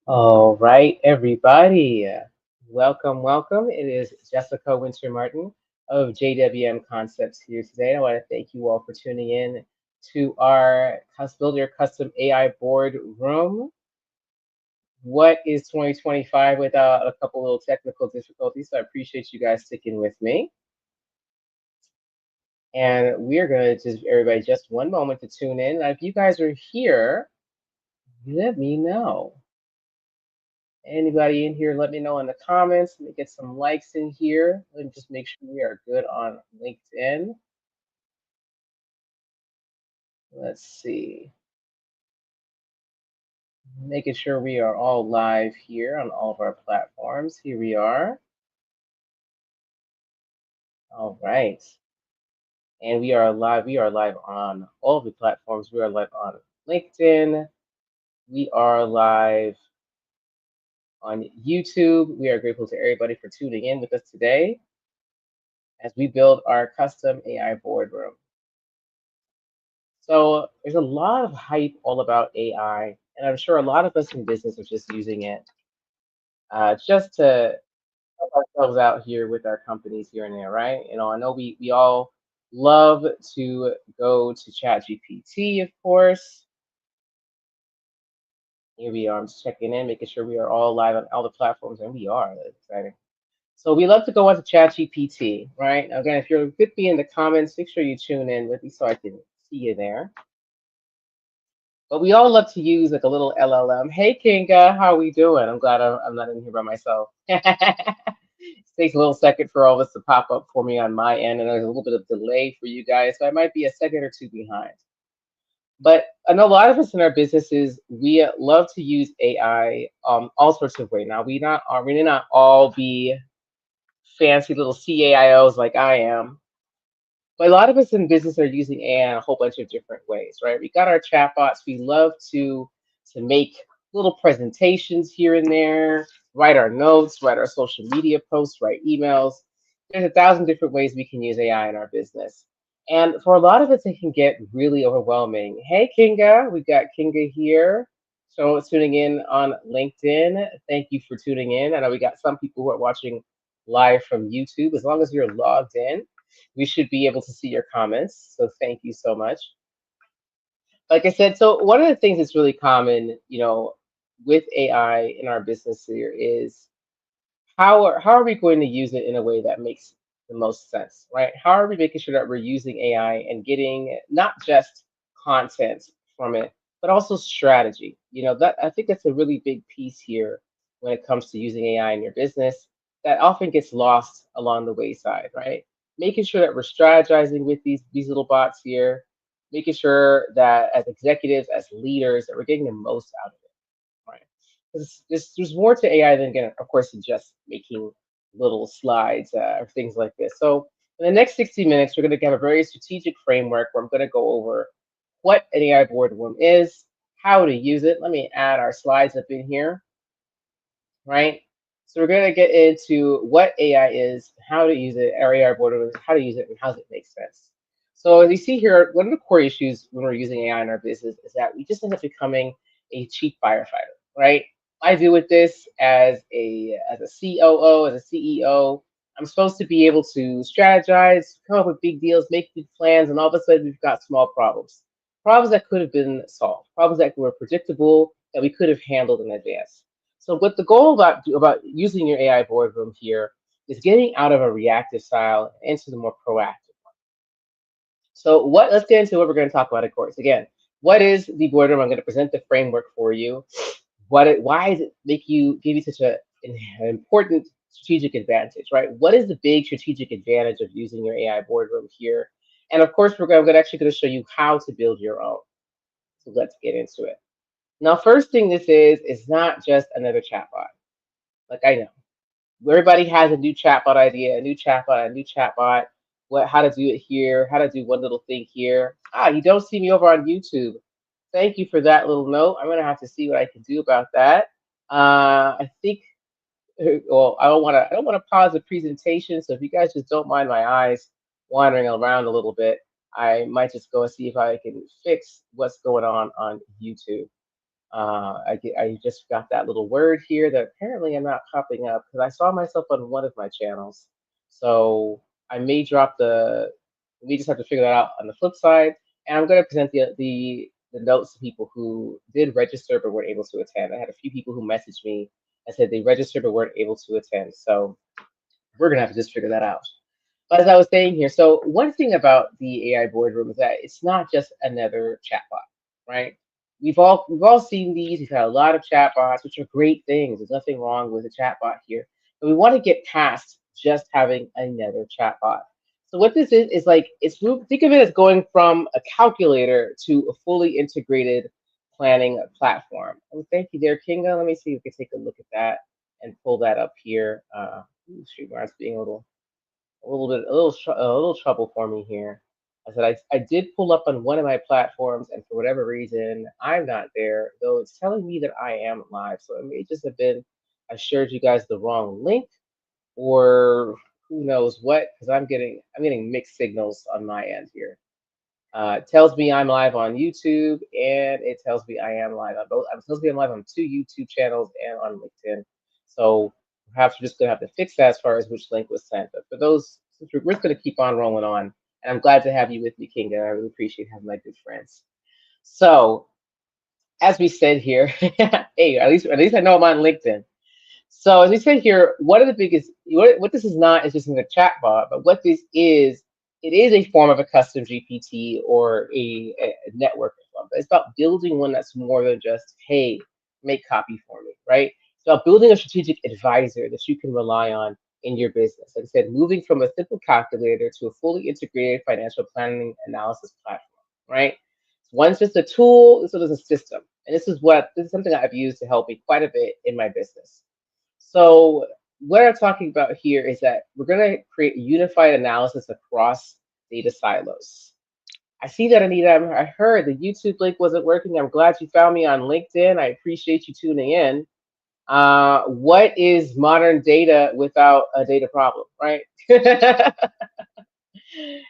All right, everybody. Welcome, welcome. It is Jessica Winter Martin of JWM Concepts here today. I want to thank you all for tuning in to our Build Your Custom AI Boardroom. What is 2025 without a couple little technical difficulties? So I appreciate you guys sticking with me. And we're going to just, everybody, just one moment to tune in. Now, if you guys are here, let me know. Anybody in here, let me know in the comments. Let me get some likes in here. Let me just make sure we are good on LinkedIn. Let's see. Making sure we are all live here on all of our platforms. Here we are. All right. And we are live. We are live on all of the platforms. We are live on LinkedIn. We are live on YouTube. We are grateful to everybody for tuning in with us today as we build our custom AI boardroom. So there's a lot of hype all about AI, and I'm sure a lot of us in business are just using it just to help ourselves out here with our companies here and there, right? I know we all love to go to ChatGPT, of course. Here we are. I'm just checking in, making sure we are all live on all the platforms, and we are. That's exciting. So we love to go onto ChatGPT, right? Again, if you're with me in the comments, make sure you tune in with me so I can see you there. But we all love to use like a little LLM. Hey, Kinga, how we doing? I'm glad I'm not in here by myself. It takes a little second for all this to pop up for me on my end, and there's a little bit of delay for you guys, so I might be a second or two behind. But I know a lot of us in our businesses, we love to use AI all sorts of ways. Now, we may not all be fancy little CAIOs like I am, but a lot of us in business are using AI in a whole bunch of different ways, right? We got our chatbots. We love to make little presentations here and there, write our notes, write our social media posts, write emails. There's a thousand different ways we can use AI in our business. And for a lot of us, it can get really overwhelming. Hey, Kinga, we got Kinga here. So tuning in on LinkedIn. Thank you for tuning in. I know we got some people who are watching live from YouTube. As long as you're logged in, we should be able to see your comments. So thank you so much. Like I said, so one of the things that's really common, with AI in our business here is how are we going to use it in a way that makes the most sense, right? How are we making sure that we're using AI and getting not just content from it, but also strategy? That I think that's a really big piece here when it comes to using AI in your business that often gets lost along the wayside, right? Making sure that we're strategizing with these little bots here, making sure that as executives, as leaders, that we're getting the most out of it. Right. There's more to AI than, again, of course, than just making little slides or things like this. So in the next 60 minutes, we're going to have a very strategic framework where I'm going to go over what an AI boardroom is, how to use it. Let me add our slides up in here, right? So we're going to get into what AI is, how to use it, our AI boardroom, how to use it, and how does it make sense. So as you see here, one of the core issues when we're using AI in our business is that we just end up becoming a cheap firefighter, right? I deal with this as a COO, as a CEO. I'm supposed to be able to strategize, come up with big deals, make big plans, and all of a sudden we've got small problems. Problems that could have been solved, problems that were predictable, that we could have handled in advance. So what the goal about using your AI boardroom here is getting out of a reactive style and into the more proactive. So let's get into what we're going to talk about, of course. Again, what is the boardroom? I'm going to present the framework for you. Why does it give you such an important strategic advantage, right? What is the big strategic advantage of using your AI boardroom here? And of course, actually going to show you how to build your own. So let's get into it. Now, first thing this is not just another chatbot. Like I know everybody has a new chatbot idea, a new chatbot, a new chatbot. How to do it here? How to do one little thing here? You don't see me over on YouTube. Thank you for that little note. I'm gonna have to see what I can do about that. I think. Well, I don't want to pause the presentation. So if you guys just don't mind my eyes wandering around a little bit, I might just go and see if I can fix what's going on YouTube. I just got that little word here that apparently I'm not popping up because I saw myself on one of my channels. So I may drop the. We just have to figure that out on the flip side. And I'm going to present the notes to people who did register but weren't able to attend. I had a few people who messaged me and said they registered but weren't able to attend. So we're going to have to just figure that out. But as I was saying here, so one thing about the AI boardroom is that it's not just another chatbot, right? We've all seen these. We've had a lot of chatbots, which are great things. There's nothing wrong with a chatbot here, but we want to get past just having another chatbot. So what this is like think of it as going from a calculator to a fully integrated planning platform. Oh, thank you, there, Kinga. Let me see if we can take a look at that and pull that up here. Streetmar's being a little trouble for me here. I said I did pull up on one of my platforms, and for whatever reason, I'm not there. Though it's telling me that I am live, so it may just have been I shared you guys the wrong link, or who knows what, because I'm getting mixed signals on my end here. It tells me I'm live on YouTube, and it tells me I am live on both. It tells me I'm live on two YouTube channels and on LinkedIn. So perhaps we're just gonna have to fix that as far as which link was sent. But for those, we're just gonna keep on rolling on. And I'm glad to have you with me, Kinga. I really appreciate having my good friends. So as we said here, hey, at least I know I'm on LinkedIn. So as we said here, one of the biggest what this is not is just in the chat bot, but what this is, it is a form of a custom GPT or a network. But it's about building one that's more than just, hey, make copy for me, right? It's about building a strategic advisor that you can rely on in your business. Like I said, moving from a simple calculator to a fully integrated financial planning analysis platform, right? One's just a tool, this one is a system. And this is something I've used to help me quite a bit in my business. So what I'm talking about here is that we're going to create a unified analysis across data silos. I see that, Anita. I heard the YouTube link wasn't working. I'm glad you found me on LinkedIn. I appreciate you tuning in. What is modern data without a data problem, right? And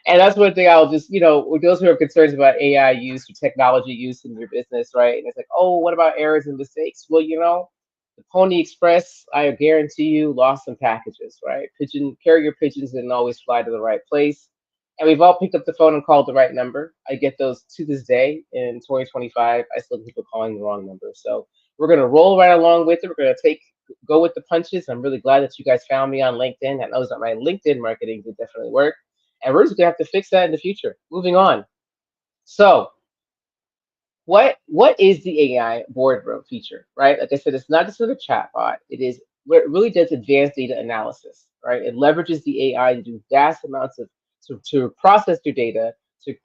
that's one thing I'll just, with those who are concerned about AI use or technology use in your business, right? And it's like, oh, what about errors and mistakes? Well, the Pony Express, I guarantee you, lost some packages, right? Carrier pigeons didn't always fly to the right place. And we've all picked up the phone and called the right number. I get those to this day in 2025. I still get people calling the wrong number. So we're going to roll right along with it. We're going to go with the punches. I'm really glad that you guys found me on LinkedIn. That knows that my LinkedIn marketing did definitely work. And we're just gonna have to fix that in the future. Moving on. So what is the AI boardroom feature, right? Like I said, it's not just another chatbot. It is what it really does advanced data analysis, right? It leverages the AI to do vast amounts of to process your data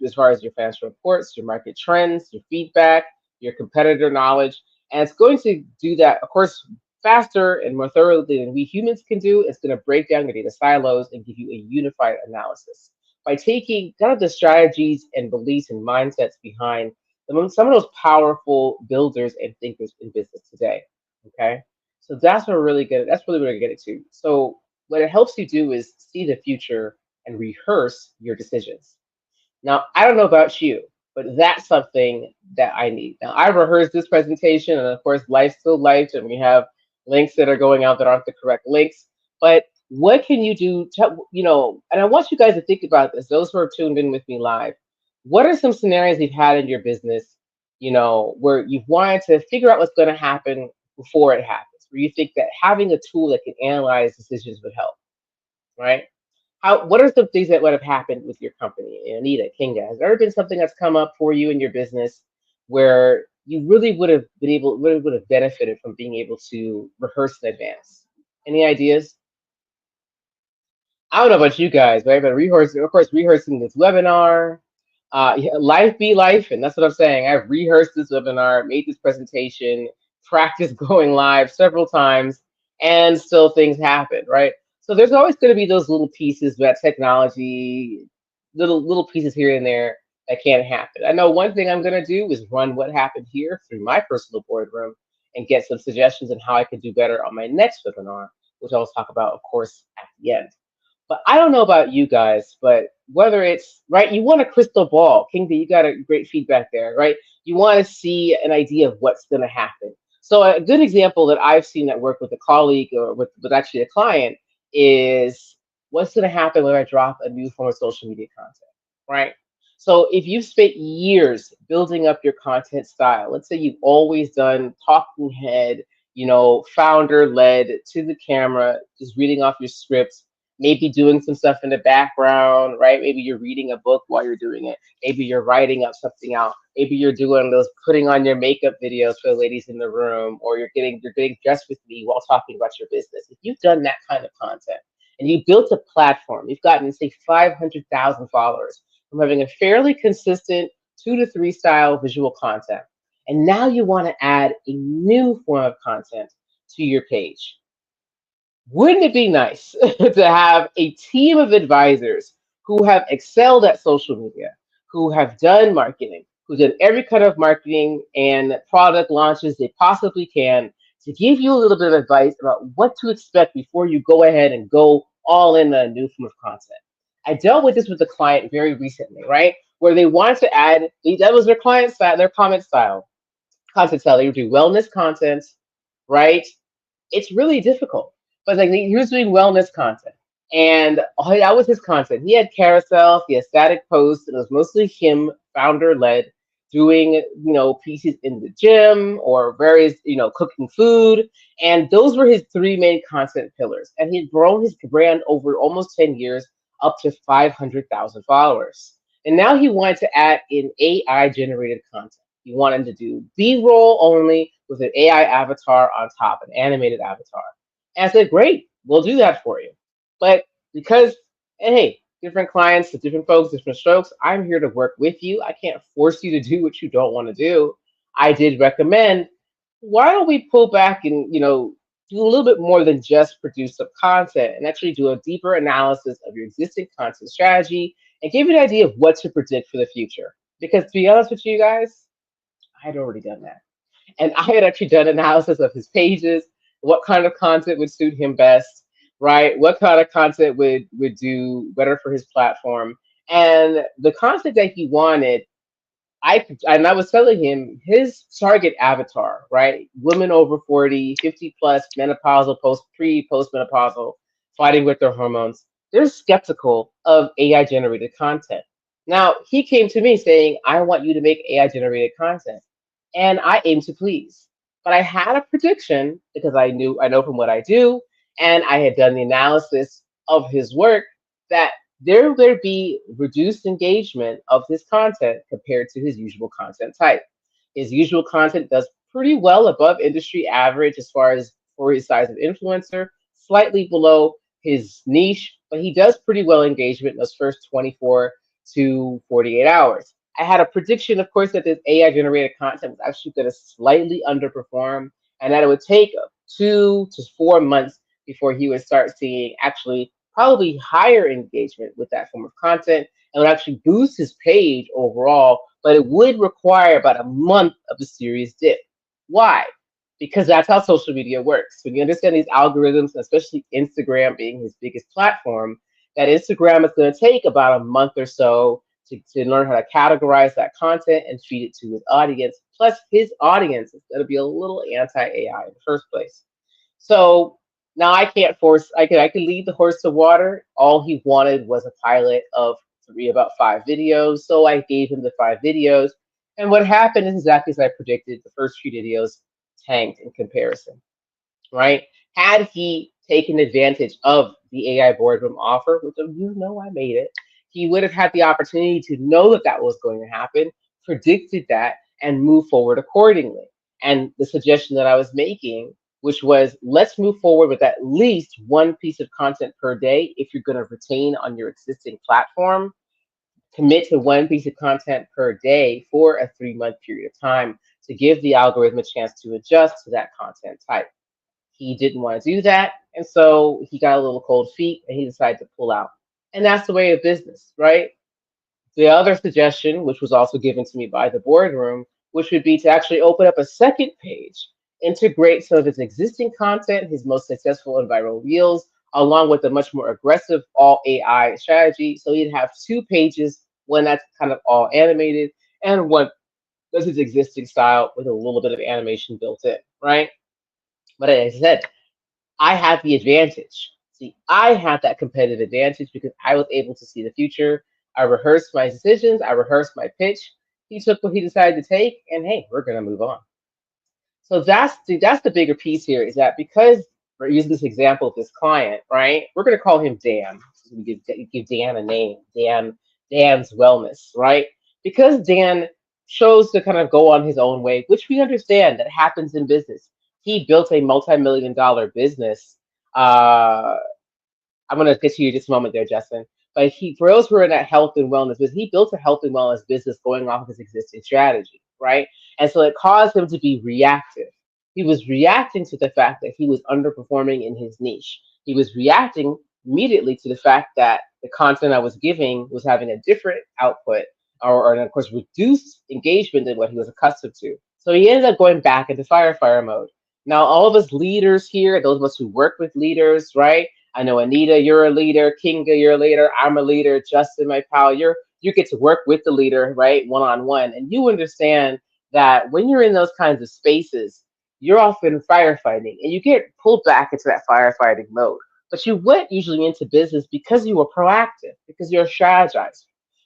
as far as your financial reports, your market trends, your feedback, your competitor knowledge. And it's going to do that, of course, faster and more thoroughly than we humans can do. It's going to break down your data silos and give you a unified analysis by taking kind of the strategies and beliefs and mindsets behind some of those powerful builders and thinkers in business today. Okay, so that's what we're really good. That's really what we're getting to. So what it helps you do is see the future and rehearse your decisions. Now, I don't know about you, but that's something that I need. Now, I rehearsed this presentation, and of course, life's still life, and we have links that are going out that aren't the correct links. But what can you do and I want you guys to think about this, those who are tuned in with me live. What are some scenarios you've had in your business, where you've wanted to figure out what's going to happen before it happens, where you think that having a tool that can analyze decisions would help, right? What are some things that would have happened with your company? Anita, Kinga, has there ever been something that's come up for you in your business where you really would have benefited from being able to rehearse in advance? Any ideas? I don't know about you guys, but I've been rehearsing, of course, rehearsing this webinar. Yeah, life be life, and that's what I'm saying. I've rehearsed this webinar, made this presentation, practiced going live several times, and still things happen, right? So there's always going to be those little pieces about technology, little pieces here and there that can't happen. I know one thing I'm going to do is run what happened here through my personal boardroom and get some suggestions on how I could do better on my next webinar, which I'll talk about, of course, at the end. But I don't know about you guys, but whether it's right, you want a crystal ball. Kingsley, you got a great feedback there, right? You want to see an idea of what's going to happen. So a good example that I've seen that work with a colleague or with actually a client is what's going to happen when I drop a new form of social media content, right? So if you've spent years building up your content style, let's say you've always done talking head, founder led to the camera, just reading off your scripts, maybe doing some stuff in the background, right? Maybe you're reading a book while you're doing it. Maybe you're writing up something out. Maybe you're doing those putting on your makeup videos for the ladies in the room, or you're getting dressed with me while talking about your business. If you've done that kind of content and you built a platform, you've gotten say 500,000 followers from having a fairly consistent 2 to 3 style visual content. And now you want to add a new form of content to your page. Wouldn't it be nice to have a team of advisors who have excelled at social media, who have done marketing, who've done every kind of marketing and product launches they possibly can to give you a little bit of advice about what to expect before you go ahead and go all in a new form of content? I dealt with this with a client very recently, right? Where they wanted to add, that was their client style, their comment style, content style. They would do wellness content, right? It's really difficult. But like he was doing wellness content, and that was his content. He had carousels, he had static posts, and it was mostly him, founder led, doing pieces in the gym or various cooking food, and those were his three main content pillars. And he'd grown his brand over almost 10 years up to 500,000 followers. And now he wanted to add in AI generated content. He wanted to do B-roll only with an AI avatar on top, an animated avatar. And I said, great, we'll do that for you. But because, and hey, different clients, different folks, different strokes, I'm here to work with you. I can't force you to do what you don't want to do. I did recommend, why don't we pull back and, do a little bit more than just produce some content and actually do a deeper analysis of your existing content strategy and give you an idea of what to predict for the future. Because to be honest with you guys, I had already done that. And I had actually done analysis of his pages, what kind of content would suit him best, right? What kind of content would do better for his platform. And the content that he wanted, I was telling him his target avatar, right? Women over 40, 50 plus, menopausal, postmenopausal, fighting with their hormones. They're skeptical of AI generated content. Now, he came to me saying, I want you to make AI generated content. And I aim to please. But I had a prediction because I know from what I do, and I had done the analysis of his work that there would be reduced engagement of his content compared to his usual content type. His usual content does pretty well above industry average as far as for his size of influencer, slightly below his niche, but he does pretty well engagement in those first 24 to 48 hours. I had a prediction, of course, that this AI generated content was actually going to slightly underperform and that it would take 2 to 4 months before he would start seeing actually probably higher engagement with that form of content and would actually boost his page overall, but it would require about a month of a serious dip. Why? Because that's how social media works. When you understand these algorithms, especially Instagram being his biggest platform, that Instagram is going to take about a month or so to learn how to categorize that content and feed it to his audience. Plus, his audience is going to be a little anti-AI in the first place. So now I can't force. I can lead the horse to water. All he wanted was a pilot of about 5 videos. So I gave him the 5 videos. And what happened is exactly as I predicted. The first few videos tanked in comparison, right? Had he taken advantage of the AI boardroom offer, which I made it, he would have had the opportunity to know that that was going to happen, predicted that, and move forward accordingly. And the suggestion that I was making, which was let's move forward with at least one piece of content per day if you're going to retain on your existing platform. Commit to one piece of content per day for a 3 month period of time to give the algorithm a chance to adjust to that content type. He didn't want to do that. And so he got a little cold feet and he decided to pull out. And that's the way of business, right? The other suggestion, which was also given to me by the boardroom, which would be to actually open up a second page, integrate some of his existing content, his most successful and viral reels, along with a much more aggressive all AI strategy. So he'd have 2 pages, one that's kind of all animated, and one that's his existing style with a little bit of animation built in, right? But as I said, I had the advantage. See, I had that competitive advantage because I was able to see the future. I rehearsed my decisions, I rehearsed my pitch. He took what he decided to take, and hey, we're gonna move on. So that's the bigger piece here is that because we're using this example of this client, right? We're gonna call him Dan. So we give Dan a name, Dan's Wellness, right? Because Dan chose to kind of go on his own way, which we understand that happens in business. He built a multi-million dollar business. Uh, I'm gonna get to you just a moment there, Justin. But he, for those who are in that health and wellness business, he built a health and wellness business going off of his existing strategy, right? And so it caused him to be reactive. He was reacting to the fact that he was underperforming in his niche. He was reacting immediately to the fact that the content I was giving was having a different output, or and of course reduced engagement than what he was accustomed to. So he ended up going back into firefighter mode. Now, all of us leaders here, those of us who work with leaders, right? I know Anita, you're a leader. Kinga, you're a leader. I'm a leader. Justin, my pal, you get to work with the leader, right, one on one, and you understand that when you're in those kinds of spaces, you're often firefighting, and you get pulled back into that firefighting mode. But you went usually into business because you were proactive, because you're a strategizer.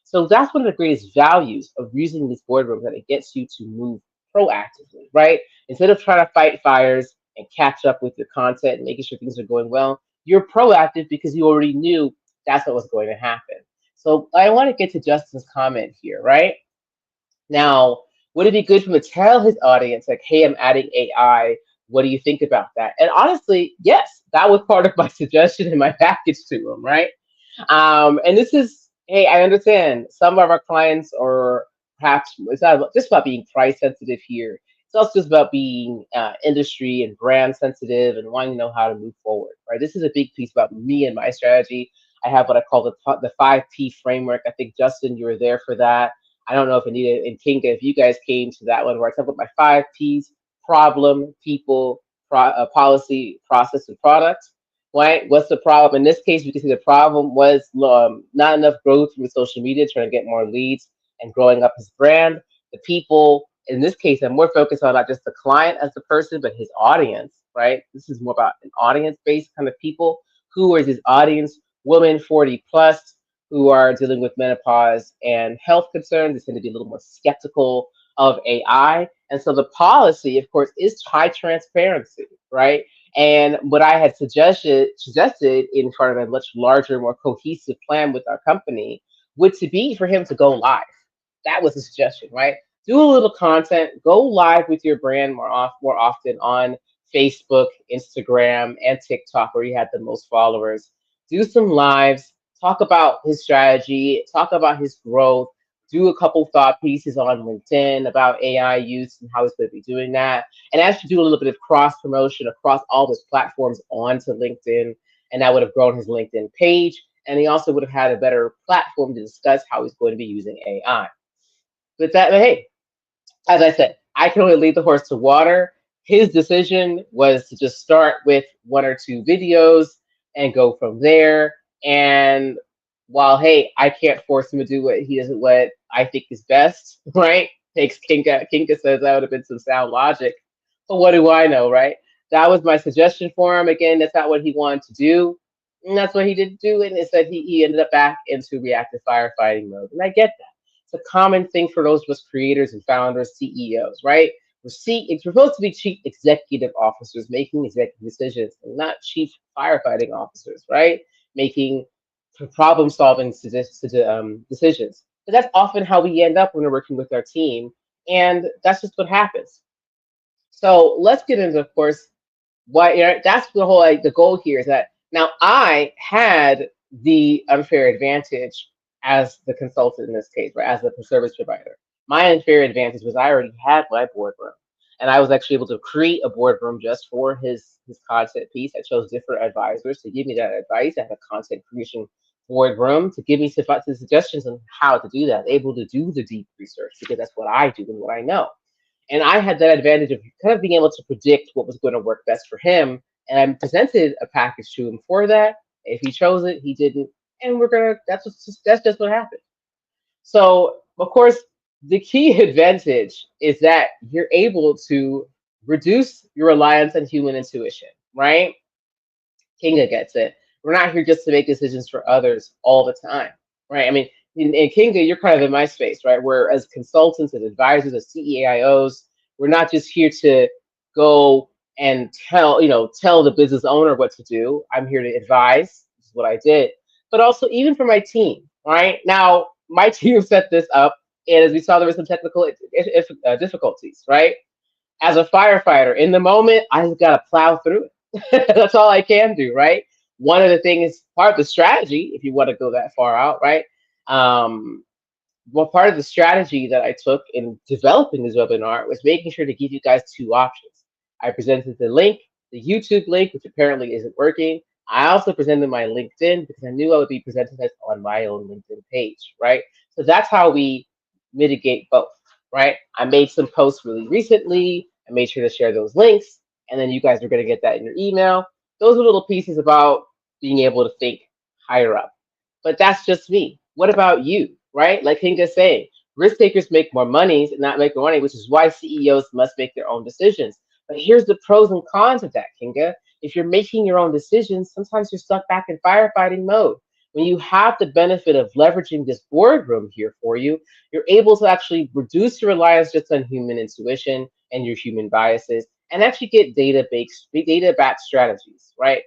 So that's one of the greatest values of using these boardrooms that it gets you to move proactively, right? Instead of trying to fight fires and catch up with your content and making sure things are going well, you're proactive because you already knew that's what was going to happen. So I want to get to Justin's comment here, right? Now, would it be good for him to tell his audience, like, hey, I'm adding AI. What do you think about that? And honestly, yes, that was part of my suggestion in my package to him, right? And this is, hey, I understand some of our clients are perhaps, it's not just about being price sensitive here. It's also just about being industry and brand sensitive and wanting to know how to move forward, right? This is a big piece about me and my strategy. I have what I call the 5P framework. I think, Justin, you were there for that. I don't know if Anita and Kinga, if you guys came to that one where I talk about my 5Ps: problem, people, policy, process, and product. Right? What's the problem? In this case, we can see the problem was not enough growth through social media, trying to get more leads and growing up his brand. The people, in this case, I'm more focused on not just the client as the person, but his audience, right? This is more about an audience-based kind of people. Who is his audience? Women 40 plus who are dealing with menopause and health concerns. They tend to be a little more skeptical of AI. And so the policy, of course, is high transparency, right? And what I had suggested in part of a much larger, more cohesive plan with our company would to be for him to go live. That was a suggestion, right? Do a little content, go live with your brand more often on Facebook, Instagram, and TikTok, where he had the most followers. Do some lives, talk about his strategy, talk about his growth, do a couple thought pieces on LinkedIn about AI use and how he's going to be doing that, and actually do a little bit of cross promotion across all his platforms onto LinkedIn, and that would have grown his LinkedIn page. And he also would have had a better platform to discuss how he's going to be using AI. With that, hey, as I said, I can only lead the horse to water. His decision was to just start with 1 or 2 videos and go from there. And while, hey, I can't force him to do what I think is best, right? Takes Kinka. Kinka says that would have been some sound logic. But what do I know, right? That was my suggestion for him. Again, that's not what he wanted to do. And that's what he didn't do. And instead, he ended up back into reactive firefighting mode. And I get that. It's a common thing for those of us creators and founders, CEOs, right? We're supposed to be chief executive officers making executive decisions, and not chief firefighting officers, right? Making problem solving decisions. But that's often how we end up when we're working with our team. And that's just what happens. So let's get into, of course, why, you know, that's the whole, like, the goal here is that now I had the unfair advantage as the consultant in this case, right, as the service provider. My unfair advantage was I already had my boardroom, and I was actually able to create a boardroom just for his content piece. I chose different advisors to give me that advice. I have a content creation boardroom to give me some suggestions on how to do that, able to do the deep research because that's what I do and what I know. And I had that advantage of kind of being able to predict what was going to work best for him And I presented a package to him for that. If he chose it, he didn't, and we're gonna. That's just what happened. So of course, the key advantage is that you're able to reduce your reliance on human intuition, right? Kinga gets it. We're not here just to make decisions for others all the time, right? I mean, in Kinga, you're kind of in my space, right? Where as consultants, as advisors, as CEAIOs, we're not just here to go and tell the business owner what to do. I'm here to advise. This is what I did. But also even for my team, right? Now, my team set this up, and as we saw, there were some technical difficulties, right? As a firefighter, in the moment, I just gotta plow through it. That's all I can do, right? One of the things, part of the strategy, if you want to go that far out, right? Um, well, part of the strategy that I took in developing this webinar was making sure to give you guys two options. I presented the link, the YouTube link, which apparently isn't working. I also presented my LinkedIn because I knew I would be presenting this on my own LinkedIn page, right? So that's how we mitigate both, right? I made some posts really recently. I made sure to share those links, and then you guys are going to get that in your email. Those are little pieces about being able to think higher up. But that's just me. What about you, right? Like Kinga's saying, risk takers make more money, not make more money, which is why CEOs must make their own decisions. But here's the pros and cons of that, Kinga. If you're making your own decisions, sometimes you're stuck back in firefighting mode. When you have the benefit of leveraging this boardroom here for you, you're able to actually reduce your reliance just on human intuition and your human biases and actually get data-backed strategies, right?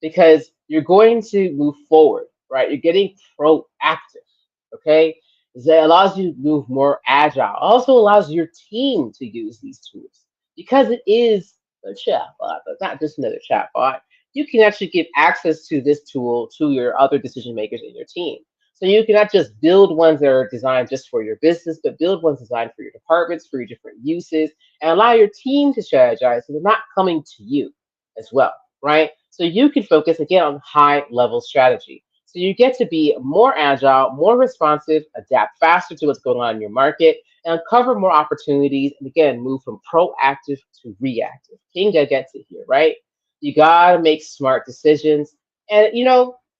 Because you're going to move forward, right? You're getting proactive, okay? That allows you to move more agile. Also allows your team to use these tools because it is a chatbot, but not just another chatbot. You can actually give access to this tool to your other decision makers in your team. So you cannot just build ones that are designed just for your business, but build ones designed for your departments, for your different uses, and allow your team to strategize so they're not coming to you as well, right? So you can focus again on high level strategy. So you get to be more agile, more responsive, adapt faster to what's going on in your market, and uncover more opportunities. And again, move from proactive to reactive. Kinga gets it here, right? You gotta make smart decisions. And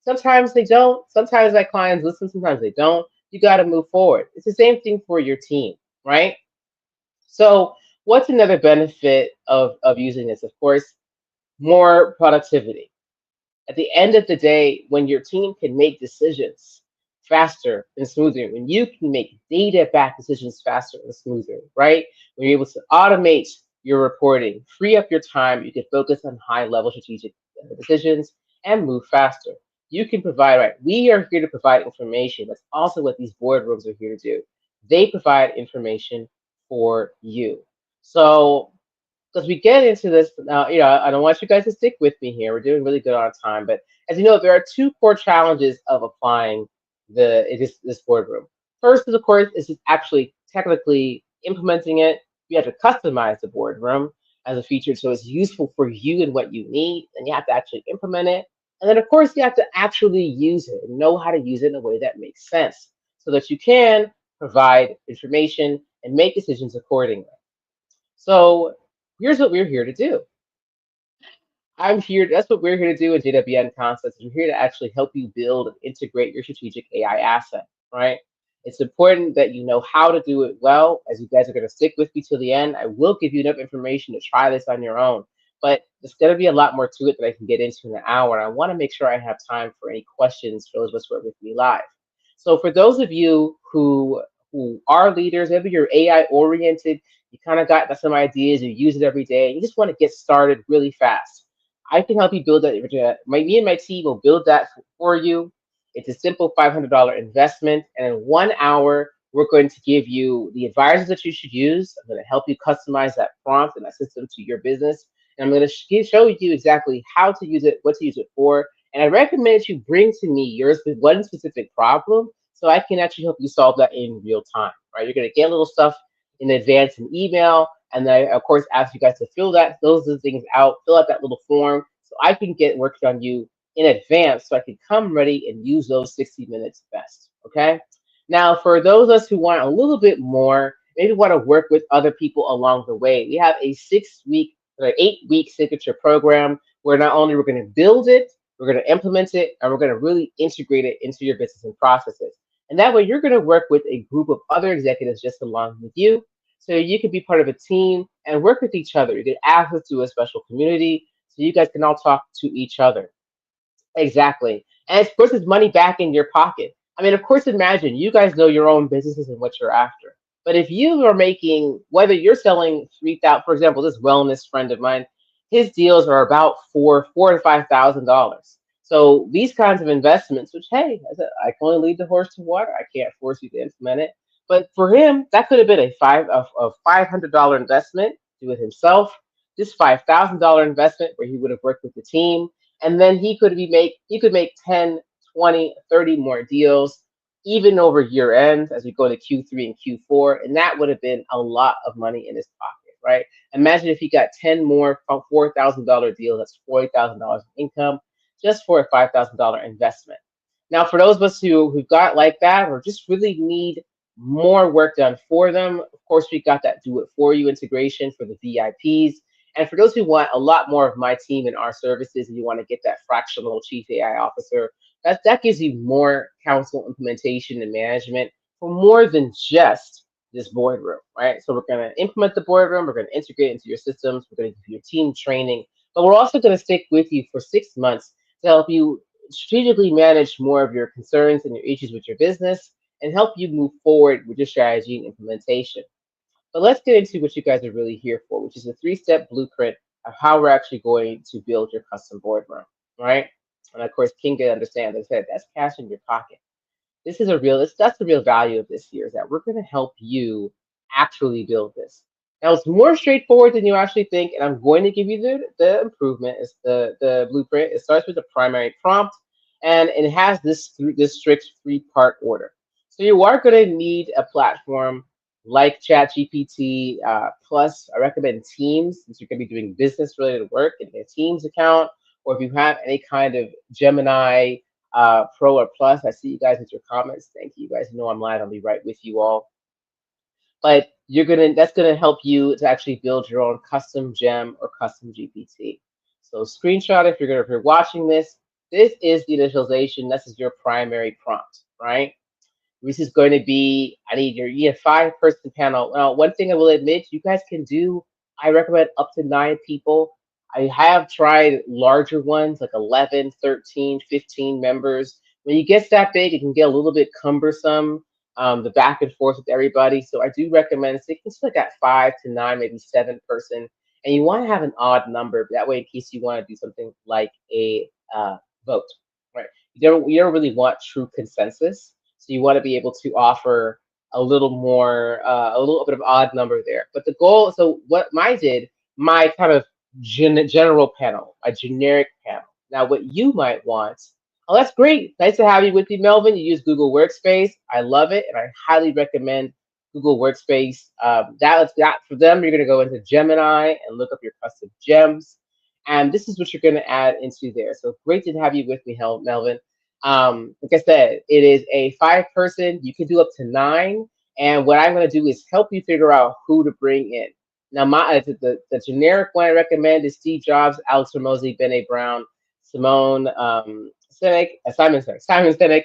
sometimes they don't. Sometimes my clients listen, sometimes they don't. You gotta move forward. It's the same thing for your team, right? So what's another benefit of using this? Of course, more productivity. At the end of the day, when your team can make decisions faster and smoother, when you can make data-backed decisions faster and smoother, right? When you're able to automate your reporting, free up your time, you can focus on high-level strategic decisions and move faster. You can provide, right? We are here to provide information. That's also what these boardrooms are here to do. They provide information for you. So because we get into this now, I don't want you guys to stick with me here. We're doing really good on time, but as you know, there are two core challenges of applying this boardroom. First, of course, is actually technically implementing it. You have to customize the boardroom as a feature so it's useful for you and what you need, and you have to actually implement it. And then, of course, you have to actually use it and know how to use it in a way that makes sense so that you can provide information and make decisions accordingly. So here's what we're here to do. I'm here. That's what we're here to do in JWN Concepts. We're here to actually help you build and integrate your strategic AI asset, right? It's important that you know how to do it well. As you guys are going to stick with me till the end, I will give you enough information to try this on your own. But there's going to be a lot more to it that I can get into in an hour. And I want to make sure I have time for any questions for those of us who are with me live. So for those of you who are leaders, maybe you're AI oriented, you kind of got some ideas, you use it every day, and you just want to get started really fast. I can help you build that. Me and my team will build that for you. It's a simple $500 investment, and in 1 hour, we're going to give you the advisors that you should use. I'm going to help you customize that prompt and that system to your business, and I'm going to show you exactly how to use it, what to use it for, and I recommend that you bring to me your one specific problem so I can actually help you solve that in real time. Right? You're going to get little stuff in advance in email. And then, of course, ask you guys to those things out, fill out that little form so I can get working on you in advance so I can come ready and use those 60 minutes best. Okay. Now, for those of us who want a little bit more, maybe want to work with other people along the way, we have a 8-week signature program where not only we're going to build it, we're going to implement it, and we're going to really integrate it into your business and processes. And that way, you're going to work with a group of other executives just along with you. So you can be part of a team and work with each other. You get access to a special community so you guys can all talk to each other. Exactly. And it puts his money back in your pocket. I mean, of course, imagine you guys know your own businesses and what you're after. But if you are making, whether you're selling 3,000, for example, this wellness friend of mine, his deals are about four to $5,000. So these kinds of investments, which hey, I said, I can only lead the horse to water. I can't force you to implement it. But for him, that could have been a $500 investment, do it himself. This $5,000 investment where he would have worked with the team, and then he could make 10, 20, 30 more deals even over year end as we go to Q3 and Q4, and that would have been a lot of money in his pocket, right? Imagine if he got 10 more $4,000 deals. That's $40,000 in income just for a $5,000 investment. Now, for those of us who've got like that or just really need more work done for them, of course, we got that do it for you integration for the VIPs. And for those who want a lot more of my team and our services, and you want to get that fractional chief AI officer, that gives you more counsel, implementation, and management for more than just this boardroom, right? So we're going to implement the boardroom, we're going to integrate into your systems, we're going to give you team training, but we're also going to stick with you for 6 months to help you strategically manage more of your concerns and your issues with your business and help you move forward with your strategy and implementation. But let's get into what you guys are really here for, which is a 3-step blueprint of how we're actually going to build your custom boardroom, right? And of course, Kinga understands. I said that's cash in your pocket. This is a real. That's the real value of this here is that we're going to help you actually build this. Now it's more straightforward than you actually think, and I'm going to give you the improvement. It's the blueprint. It starts with the primary prompt, and it has this strict 3-part order. So you are going to need a platform like ChatGPT. Plus, I recommend Teams since you're going to be doing business related work in a Teams account, or if you have any kind of Gemini Pro or Plus. I see you guys with your comments. Thank you. You guys know I'm live. I'll be right with you all. But that's gonna help you to actually build your own custom gem or custom GPT. So screenshot if you're watching this. This is the initialization. This is your primary prompt, right? This is going to be, I need your 5-person panel. Now, one thing I will admit, you guys can do, I recommend up to 9 people. I have tried larger ones like 11, 13, 15 members. When you get that big, it can get a little bit cumbersome, the back and forth with everybody. So I do recommend sticking to like that 5 to 9, maybe 7-person. And you want to have an odd number. That way, in case you want to do something like a vote, right? You don't really want true consensus. So you want to be able to offer a little more, a little bit of odd number there. But the goal, so what mine did, my kind of general panel, a generic panel. Now, what you might want, oh, that's great. Nice to have you with me, Melvin. You use Google Workspace. I love it, and I highly recommend Google Workspace. That for them, you're going to go into Gemini and look up your custom gems. And this is what you're going to add into there. So great to have you with me, Melvin. Like I said, it is a 5-person. You can do up to 9. And what I'm going to do is help you figure out who to bring in. Now, the generic one I recommend is Steve Jobs, Alex Ramosi, Bene Brown, Simon Sinek,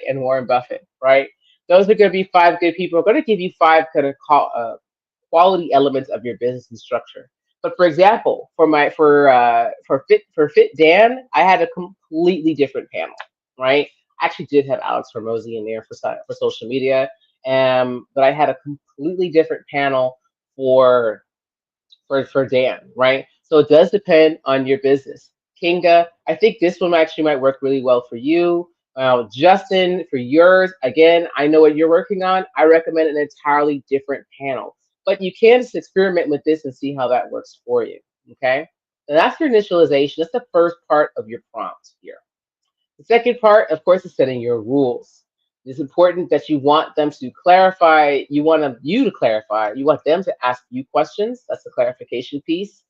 and Warren Buffett. Right? Those are going to be 5 good people. I'm going to give you 5 kind of quality elements of your business and structure. But for example, for Fit Dan, I had a completely different panel. Right? I actually did have Alex Ramosi in there for social media, but I had a completely different panel for for Dan, right? So it does depend on your business. Kinga, I think this one actually might work really well for you. Justin, for yours, again, I know what you're working on. I recommend an entirely different panel, but you can just experiment with this and see how that works for you. Okay, and that's your initialization. That's the first part of your prompt here. The second part, of course, is setting your rules. It's important that you want them to clarify. You to clarify. You want them to ask you questions. That's the clarification piece.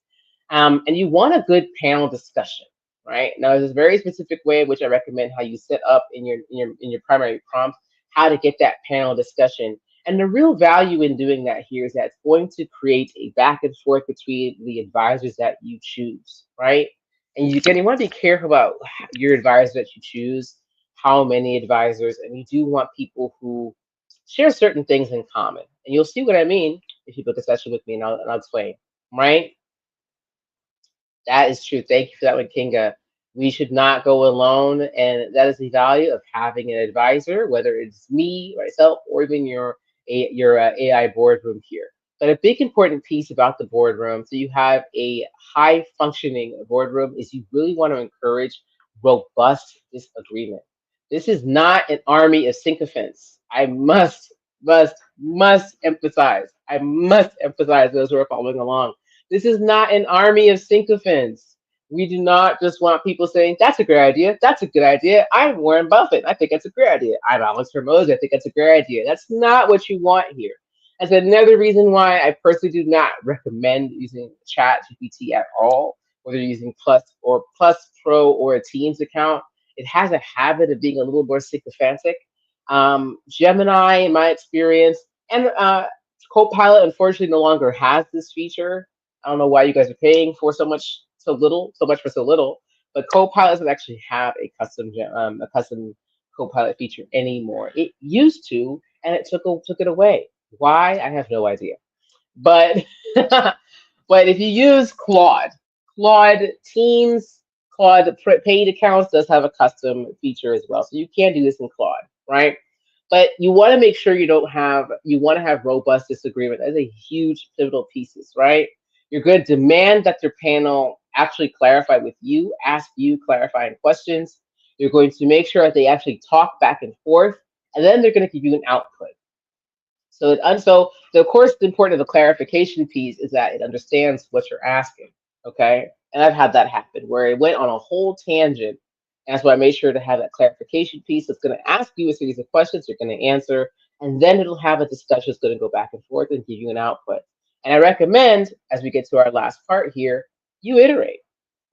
And you want a good panel discussion, right? Now, there's a very specific way in which I recommend how you set up in your primary prompt how to get that panel discussion. And the real value in doing that here is that it's going to create a back and forth between the advisors that you choose, right? And you again, you want to be careful about your advisors that you choose, how many advisors, and you do want people who share certain things in common. And you'll see what I mean if you book a session with me, and I'll explain. Right? That is true. Thank you for that one, Kinga. We should not go alone, and that is the value of having an advisor, whether it's me, myself, or even your AI boardroom here. But a big important piece about the boardroom, so you have a high functioning boardroom, is you really want to encourage robust disagreement. This is not an army of sycophants. I must emphasize. I must emphasize those who are following along. This is not an army of sycophants. We do not just want people saying, that's a great idea. That's a good idea. I'm Warren Buffett. I think that's a great idea. I'm Alex Hormozy. I think that's a great idea. That's not what you want here. That's another reason why I personally do not recommend using Chat GPT at all, whether you're using Plus Pro or a Teams account. It has a habit of being a little more sycophantic. Gemini, in my experience, and Copilot unfortunately no longer has this feature. I don't know why you guys are paying for so much for so little. But Copilot doesn't actually have a custom Copilot feature anymore. It used to, and it took it away. Why? I have no idea. But but if you use Claude Teams, Claude paid accounts does have a custom feature as well. So you can do this in Claude, right? But you want to make sure you want to have robust disagreement. That's a huge pivotal pieces, right? You're going to demand that your panel actually clarify with you, ask you clarifying questions. You're going to make sure that they actually talk back and forth, and then they're going to give you an output. So of course, the important of the clarification piece is that it understands what you're asking. Okay, and I've had that happen where it went on a whole tangent. And that's why I made sure to have that clarification piece. It's going to ask you a series of questions. You're going to answer, and then it'll have a discussion. It's going to go back and forth and give you an output. And I recommend, as we get to our last part here, you iterate.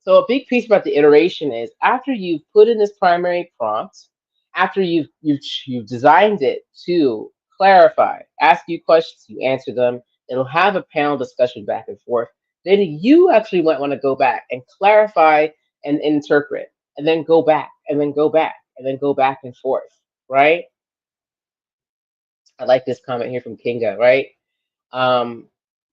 So a big piece about the iteration is after you've put in this primary prompt, after you've designed it to clarify, ask you questions, you answer them. It'll have a panel discussion back and forth. Then you actually might want to go back and clarify and interpret, and then go back, and then go back, and then go back and forth, right? I like this comment here from Kinga, right? um,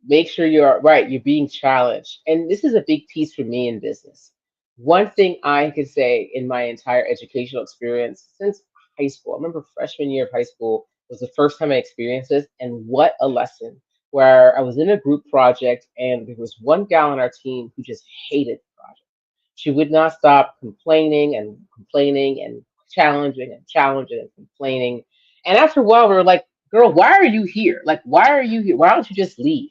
Make sure you're right, you're being challenged. And this is a big piece for me in business. One thing I could say in my entire educational experience since high school, I remember freshman year of high school was the first time I experienced this, and what a lesson. Where I was in a group project, and there was one gal on our team who just hated the project. She would not stop complaining and complaining and challenging and complaining. And after a while, we were like, girl, why are you here? Like, why are you here? Why don't you just leave?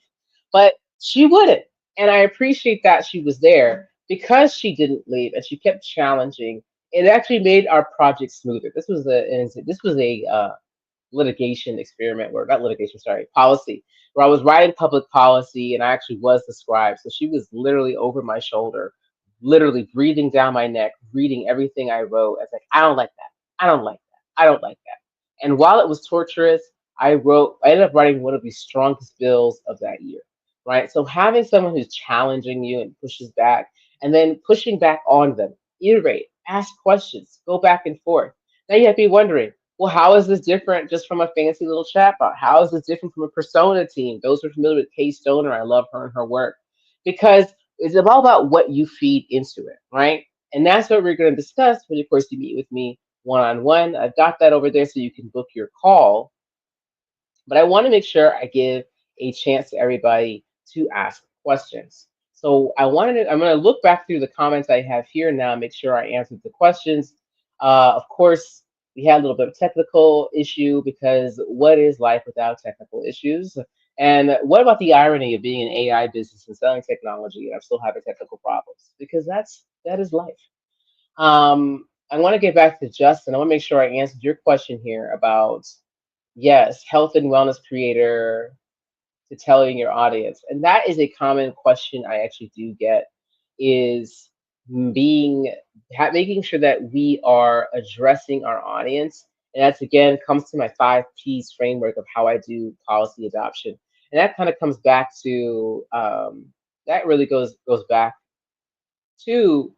But she wouldn't. And I appreciate that she was there because she didn't leave and she kept challenging. It actually made our project smoother. This was a litigation experiment, or not litigation, sorry, policy, where I was writing public policy and I actually was the scribe. So she was literally over my shoulder, literally breathing down my neck, reading everything I wrote. I was like, I don't like that. I don't like that. I don't like that. And while it was torturous, I ended up writing one of the strongest bills of that year, right? So having someone who's challenging you and pushes back, and then pushing back on them, iterate, ask questions, go back and forth. Now you have to be wondering, well, how is this different just from a fancy little chatbot? How is this different from a persona team? Those who are familiar with Kay Stoner, I love her and her work because it's all about what you feed into it, right? And that's what we're going to discuss when, of course, you meet with me one on one. I've got that over there so you can book your call. But I want to make sure I give a chance to everybody to ask questions. So I'm going to look back through the comments I have here now, make sure I answered the questions. Of course, we had a little bit of technical issue because what is life without technical issues? And what about the irony of being an AI business and selling technology and I'm still having technical problems? Because that is life. I want to get back to Justin. I want to make sure I answered your question here about, yes, health and wellness creator to telling your audience. And that is a common question I actually do get is making sure that we are addressing our audience. And that's again comes to my 5 P's framework of how I do policy adoption. And that kind of comes back to that really goes back to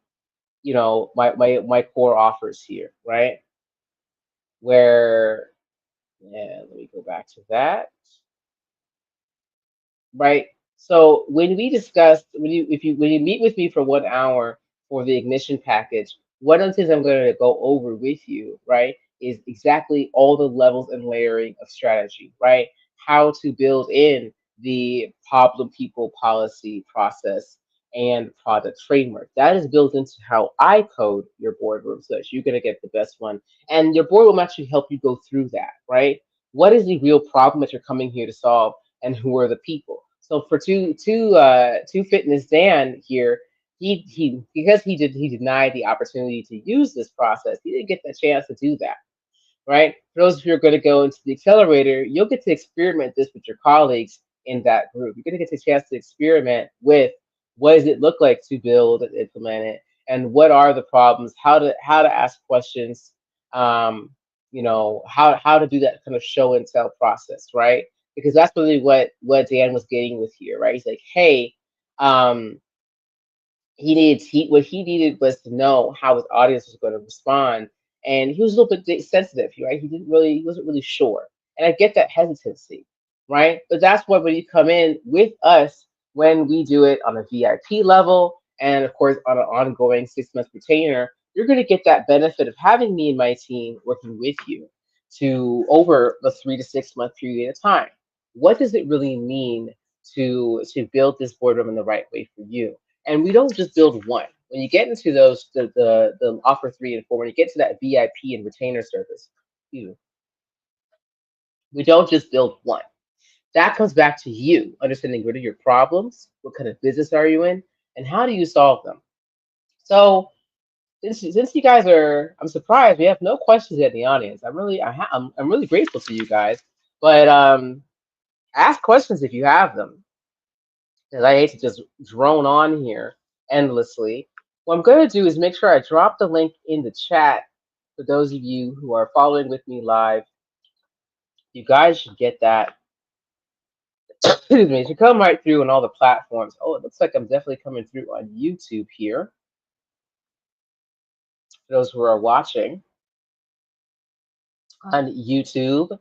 my core offers here, right? Where, yeah, let me go back to that, right? So when you meet with me for 1 hour for the ignition package, one of the things I'm going to go over with you, right, is exactly all the levels and layering of strategy, right? How to build in the problem, people, policy, process, and product framework. That is built into how I code your boardroom so that you're going to get the best one. And your board will actually help you go through that, right? What is the real problem that you're coming here to solve? And who are the people. So for two fitness Dan here, he because he denied the opportunity to use this process, he didn't get the chance to do that, right? For those of you who are going to go into the accelerator, you'll get to experiment this with your colleagues in that group. You're going to get the chance to experiment with what does it look like to build and implement it, and what are the problems, how to ask questions, how to do that kind of show and tell process, right? Because that's really what Dan was getting with here, right? He's like, hey, um, what he needed was to know how his audience was going to respond, and he was a little bit sensitive, right? He wasn't really sure, and I get that hesitancy, right? But that's why when you come in with us, when we do it on a VIP level, and of course on an ongoing 6 month retainer, you're going to get that benefit of having me and my team working with you to over the 3 to 6 month period of time. What does it really mean to build this boardroom in the right way for you? And we don't just build one. When you get into those, the offer 3 and 4, when you get to that VIP and retainer service, you we don't just build one. That comes back to you understanding what are your problems, what kind of business are you in, and how do you solve them. So since you guys are, I'm surprised we have no questions in the audience. I'm really grateful to you guys, but ask questions if you have them, because I hate to just drone on here endlessly. What I'm going to do is make sure I drop the link in the chat for those of you who are following with me live. You guys should get that. Excuse me, it should come right through on all the platforms. Oh, it looks like I'm definitely coming through on YouTube here. For those who are watching on YouTube.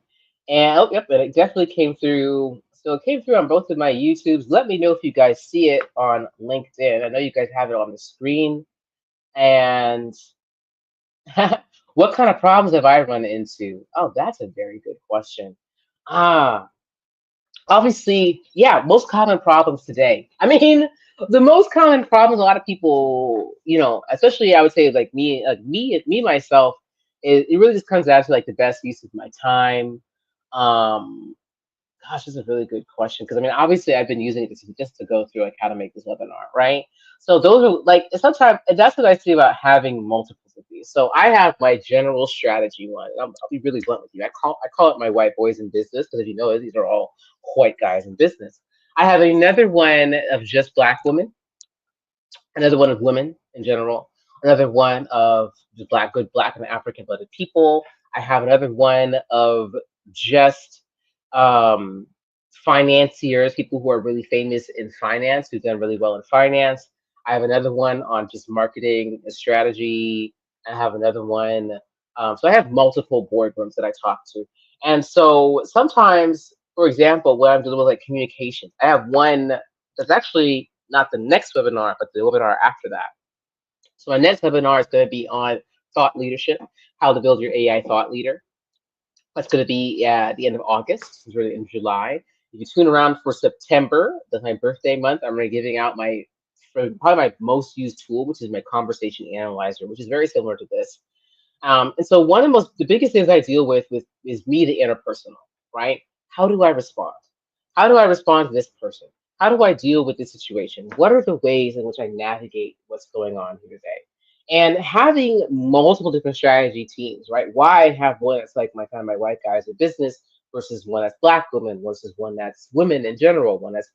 And oh, yep, and it definitely came through. So it came through on both of my YouTubes. Let me know if you guys see it on LinkedIn. I know you guys have it on the screen. And what kind of problems have I run into? Oh, that's a very good question. Ah, obviously, yeah, most common problems today. I mean, the most common problems a lot of people, especially I would say like me myself, it really just comes down to like the best use of my time. Um, Gosh, this is a really good question because I mean, obviously, I've been using it just to go through like how to make this webinar, right? So those are like sometimes and that's what I see about having multiples of these. So I have my general strategy one. And I'll be really blunt with you. I call it my white boys in business because if you know, these are all white guys in business. I have another one of just black women, another one of women in general, another one of the good black and African blooded people. I have another one of just um, financiers, people who are really famous in finance, who've done really well in finance. I have another one on just marketing and strategy. I have another one. So I have multiple boardrooms that I talk to. And so sometimes, for example, when I'm dealing with like communication, I have one that's actually not the next webinar, but the webinar after that. So my next webinar is going to be on thought leadership, how to build your AI thought leader. That's going to be at the end of August. It's really in July. If you tune around for September, that's my birthday month, I'm going to be giving out probably my most used tool, which is my conversation analyzer, which is very similar to this. And so one of the biggest things I deal with is me, the interpersonal, right? How do I respond? How do I respond to this person? How do I deal with this situation? What are the ways in which I navigate what's going on here today? And having multiple different strategy teams, right? Why have one that's like my kind of my white guys in business versus one that's black women versus one that's women in general, one that's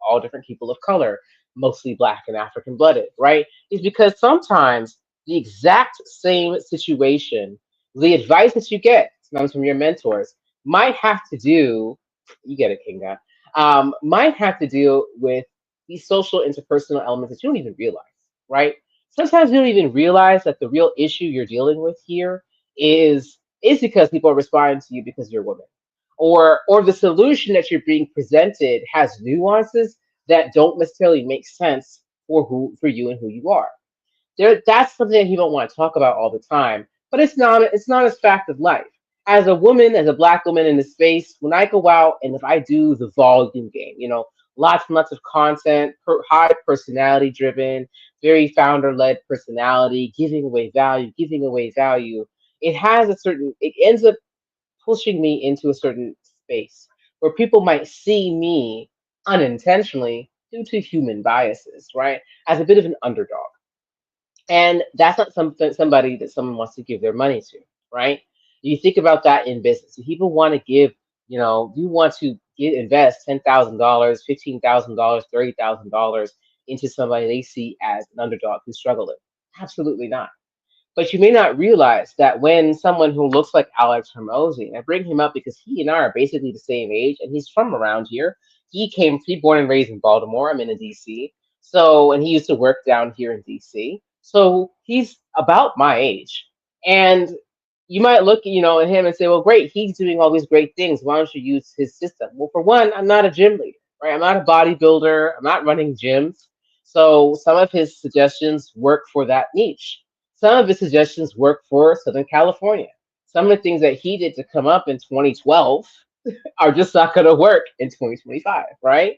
all different people of color, mostly black and African blooded, right? Is because sometimes the exact same situation, the advice that you get sometimes from your mentors might have to do, you get it, Kinga, might have to deal with these social interpersonal elements that you don't even realize, right? Sometimes you don't even realize that the real issue you're dealing with here is because people are responding to you because you're a woman, or the solution that you're being presented has nuances that don't necessarily make sense for you and who you are. That's something that you don't want to talk about all the time, but it's not a fact of life. As a woman, as a black woman in the space, when I go out and if I do the volume game, lots and lots of content, high personality driven, very founder led personality, giving away value, it ends up pushing me into a certain space where people might see me unintentionally due to human biases, right? As a bit of an underdog. And that's not somebody that someone wants to give their money to, right? You think about that in business. If people want to give, you want to invest $10,000, $15,000, $30,000 into somebody they see as an underdog who's struggling. Absolutely not. But you may not realize that when someone who looks like Alex Hermosi, and I bring him up because he and I are basically the same age, and he's from around here. He born and raised in Baltimore. I'm in DC. So, and he used to work down here in DC. So he's about my age. And you might look, at him and say, well, great, he's doing all these great things. Why don't you use his system? Well, for one, I'm not a gym leader, right? I'm not a bodybuilder. I'm not running gyms. So some of his suggestions work for that niche. Some of his suggestions work for Southern California. Some of the things that he did to come up in 2012 are just not going to work in 2025, right?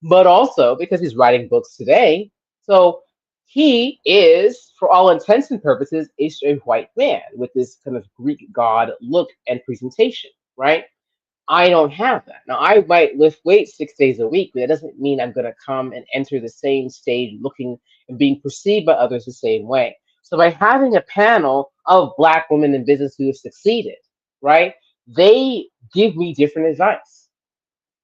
But also because he's writing books today. So he is, for all intents and purposes, a straight white man with this kind of Greek god look and presentation, right? I don't have that. Now, I might lift weights 6 days a week, but that doesn't mean I'm going to come and enter the same stage looking and being perceived by others the same way. So, by having a panel of Black women in business who have succeeded, right, they give me different advice.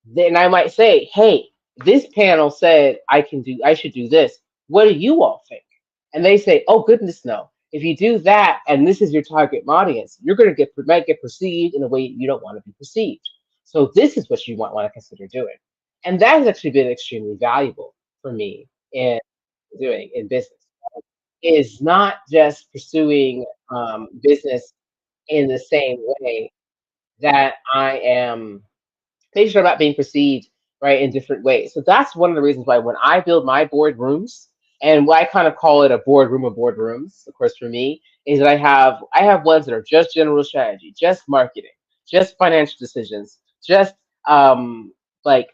Then I might say, hey, this panel said I should do this. What do you all think? And they say, oh goodness, no. If you do that, and this is your target audience, you're going to might get perceived in a way you don't want to be perceived. So this is what you want to consider doing, and that has actually been extremely valuable for me in doing in business. Is not just pursuing business in the same way that I am patient about being perceived right in different ways. So that's one of the reasons why when I build my boardrooms, and why I kind of call it a boardroom of boardrooms, of course, for me, is that I have ones that are just general strategy, just marketing, just financial decisions, just like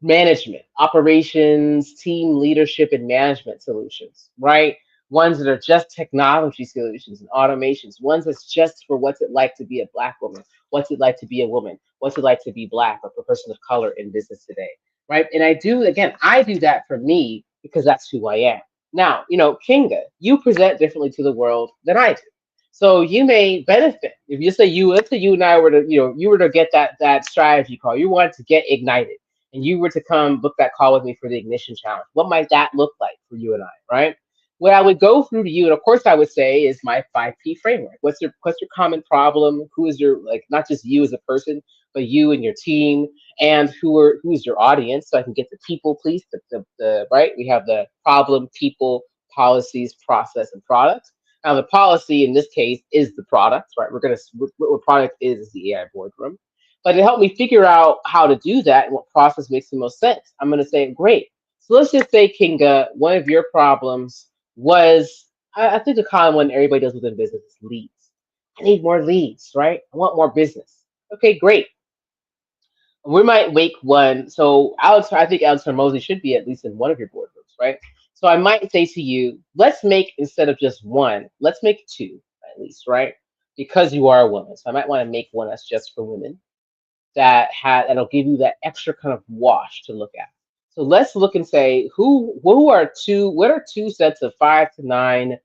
management, operations, team leadership, and management solutions, right? Ones that are just technology solutions and automations, ones that's just for what's it like to be a Black woman, what's it like to be a woman, what's it like to be Black or a person of color in business today, right? And I do that for me because that's who I am. Now, Kinga, you present differently to the world than I do. So you may benefit if let's say you and I were to, you were to get that strategy call, you wanted to get ignited and you were to come book that call with me for the ignition challenge, what might that look like for you and I, right? What I would go through to you, and of course I would say is my 5P framework. What's your common problem? Who is your, like, not just you as a person, but you and your team, and who's your audience, so I can get the people, please. The right. We have the problem, people, policies, process, and product. Now the policy in this case is the product, right? What product is the AI boardroom. But it helped me figure out how to do that and what process makes the most sense. I'm going to say, great. So let's just say, Kinga, one of your problems was, I think the common one everybody does within business is leads. I need more leads, right? I want more business. Okay, great. We might make one. So I think Alex Hormozy should be at least in one of your boardrooms, right? So I might say to you, let's make, instead of just one, let's make two at least, right? Because you are a woman. So I might want to make one that's just for women that'll give you that extra kind of wash to look at. So let's look and say what are two sets of 5 to 9,